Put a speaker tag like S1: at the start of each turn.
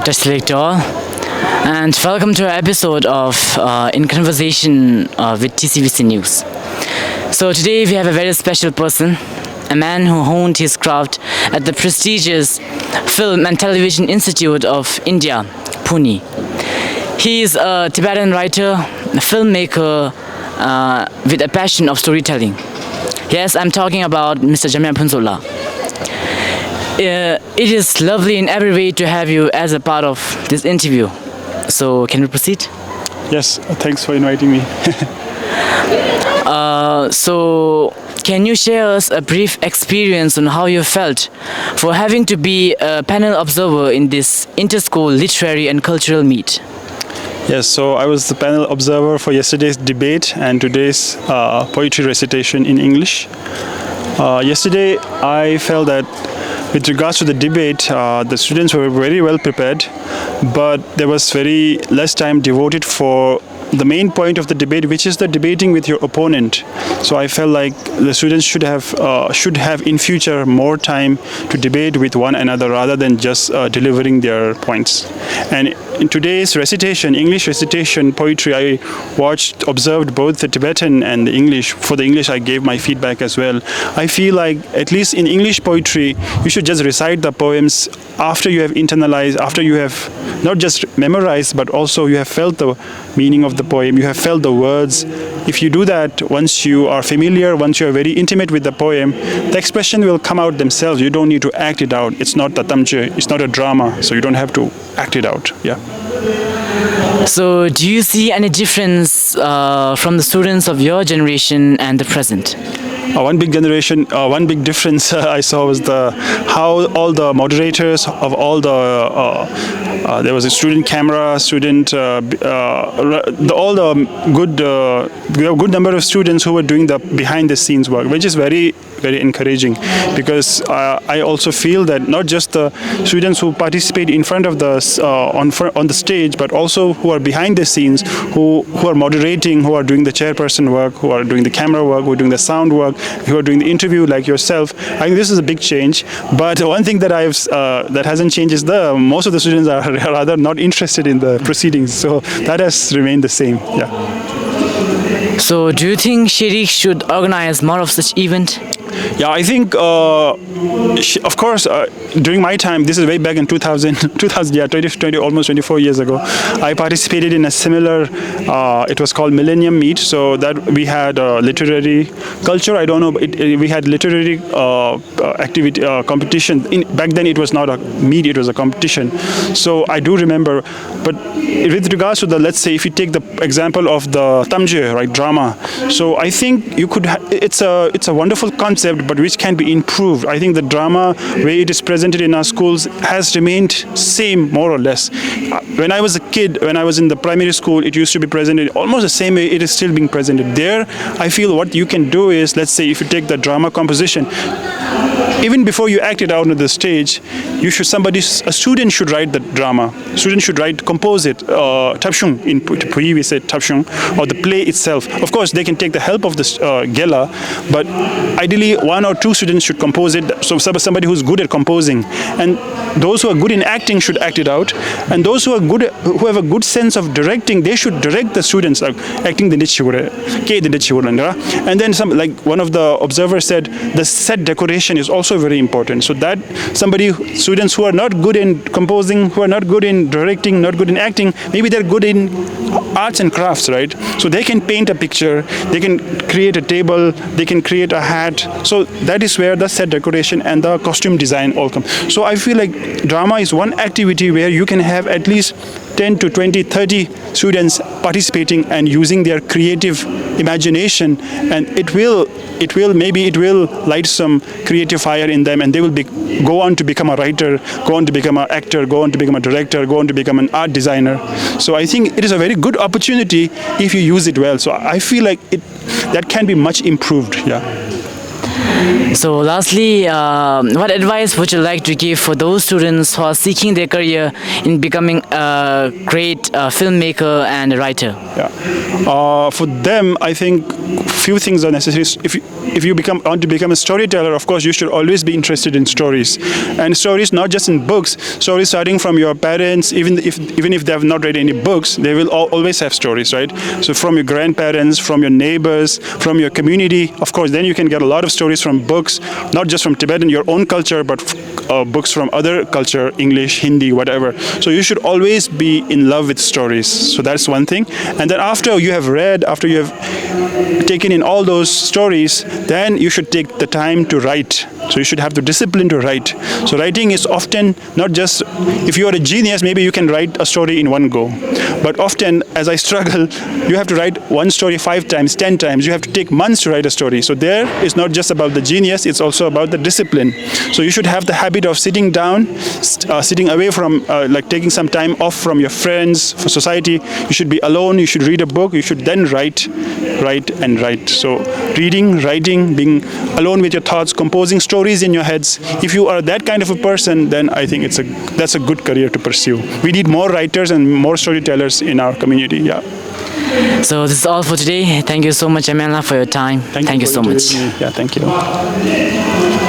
S1: Touch select all, and welcome to our episode of In Conversation with TCVC News. So today we have a very special person, a man who honed his craft at the prestigious Film and Television Institute of India, Pune. He is a Tibetan writer, a filmmaker with a passion of storytelling. Yes, I'm talking about Mr. Jamyang Phunshok. It is lovely in every way to have you as a part of this interview. So, can we proceed?
S2: Yes, thanks for inviting me.
S1: So, can you share us a brief experience on how you felt for having to be a panel observer in this inter-school literary and cultural meet?
S2: Yes, so I was the panel observer for yesterday's debate and today's poetry recitation in English. Yesterday, I felt that with regards to the debate, the students were very well prepared, but there was very less time devoted for the main point of the debate, which is the debating with your opponent. So I felt like the students should have in future more time to debate with one another rather than just delivering their points. And in today's recitation, English recitation, poetry, I observed both the Tibetan and the English. For the English, I gave my feedback as well. I feel like, at least in English poetry, you should just recite the poems after you have internalized, after you have not just memorized, but also you have felt the meaning of the poem, you have felt the words. If you do that, once you are familiar, once you are very intimate with the poem, the expression will come out themselves. You don't need to act it out. It's not tatamche, it's not a drama, so you don't have to act it out. Yeah.
S1: So, do you see any difference from the students of your generation and the present?
S2: One big difference I saw was how all the moderators of all the there was a student camera, all the good number of students who were doing the behind the scenes work, which is very encouraging, because I also feel that not just the students who participate in front of the on the stage, but also who are behind the scenes, who are moderating, who are doing the chairperson work, who are doing the camera work, who are doing the sound work, who are doing the interview like yourself. I think this is a big change. But one thing that that hasn't changed is most of the students are rather not interested in the proceedings, so that has remained the same. Yeah.
S1: So, do you think Shirik should organize more of such event?
S2: Yeah, I think, of course, during my time, this is way back in 2000, yeah, 20, almost 24 years ago, I participated in a similar, it was called Millennium Meet, so that we had literary culture, I don't know, we had literary activity, competition. Back then it was not a meet, it was a competition. So I do remember, but with regards to let's say, if you take the example of the tamje, right, drama, so I think you could, it's a wonderful concept, but which can be improved. I think the drama, way it is presented in our schools, has remained same, more or less. When I was a kid, when I was in the primary school, it used to be presented almost the same way it is still being presented. There, I feel what you can do is, let's say, if you take the drama composition, even before you act it out on the stage, a student should write the drama. Student should compose it. Tapshung, in Puri we say tapshung, or the play itself. Of course, they can take the help of the gela, but ideally one or two students should compose it. So somebody who's good at composing, and those who are good in acting should act it out, and those who have a good sense of directing, they should direct the students, acting the nichigure, and then like one of the observers said, the set decoration is also very important. So that students who are not good in composing, who are not good in directing, not good in acting, maybe they're good in arts and crafts, right? So they can paint a picture, they can create a table, they can create a hat. So that is where the set decoration and the costume design all come. So I feel like drama is one activity where you can have at least 10 to 20, 30 students participating and using their creative imagination, and it will light some creative fire in them, and they will go on to become a writer, go on to become an actor, go on to become a director, go on to become an art designer. So I think it is a very good opportunity if you use it well. So I feel like that can be much improved. Yeah.
S1: So, lastly, what advice would you like to give for those students who are seeking their career in becoming a great filmmaker and a writer?
S2: Yeah. For them, I think few things are necessary. If you want to become a storyteller, of course, you should always be interested in stories, and stories not just in books. Stories starting from your parents, even if they have not read any books, they will always have stories, right? So from your grandparents, from your neighbors, from your community, of course, then you can get a lot of stories from books, not just from Tibetan, your own culture, but books from other culture, English, Hindi, whatever. So you should always be in love with stories. So that's one thing. And then after you have read, after you have taken in all those stories, then you should take the time to write. So you should have the discipline to write. So writing is often not just, if you are a genius, maybe you can write a story in one go. But often, as I struggle, you have to write one story 5 times, 10 times. You have to take months to write a story. So there, it's not just about the genius, it's also about the discipline. So you should have the habit of sitting down, sitting away from, like taking some time off from your friends, for society. You should be alone, you should read a book, you should then write. So reading, writing, being alone with your thoughts, composing stories in your heads. If you are that kind of a person, then I think that's a good career to pursue. We need more writers and more storytellers in our community. Yeah.
S1: So this is all for today. Thank you so much, Jamyang, for your time. Thank you so much.
S2: Yeah, thank you.